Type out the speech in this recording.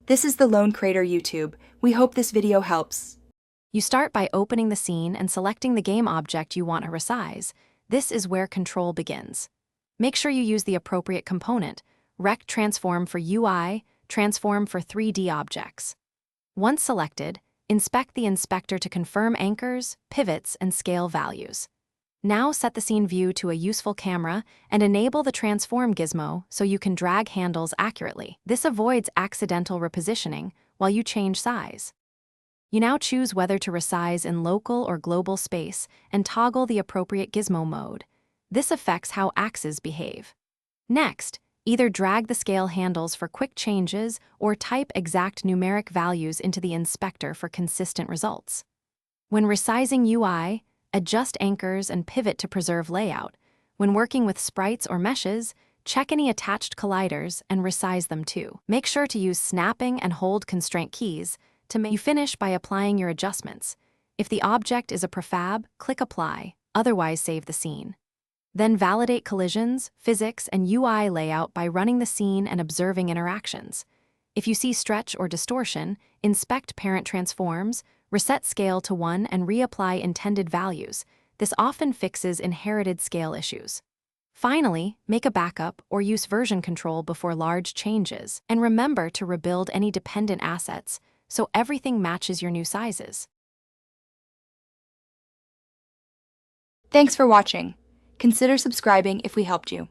This is the Lone Crater YouTube. We hope this video helps. You start by opening the scene and selecting the game object you want to resize. This is where control begins. Make sure you use the appropriate component: Rec Transform for UI, Transform for 3D objects. Once selected, inspect the inspector to confirm anchors, pivots, and scale values. Now set the scene view to a useful camera and enable the transform gizmo so you can drag handles accurately. This avoids accidental repositioning while you change size. You now choose whether to resize in local or global space and toggle the appropriate gizmo mode. This affects how axes behave. Next, either drag the scale handles for quick changes or type exact numeric values into the inspector for consistent results. When resizing UI, adjust anchors and pivot to preserve layout. When working with sprites or meshes, check any attached colliders and resize them too. Make sure to use snapping and hold constraint keys to make you finish by applying your adjustments. If the object is a prefab, click Apply, otherwise save the scene. Then validate collisions, physics, and UI layout by running the scene and observing interactions. If you see stretch or distortion, inspect parent transforms, reset scale to 1 and reapply intended values. This often fixes inherited scale issues. Finally, make a backup or use version control before large changes, and remember to rebuild any dependent assets so everything matches your new sizes. Thanks for watching. Consider subscribing if we helped you.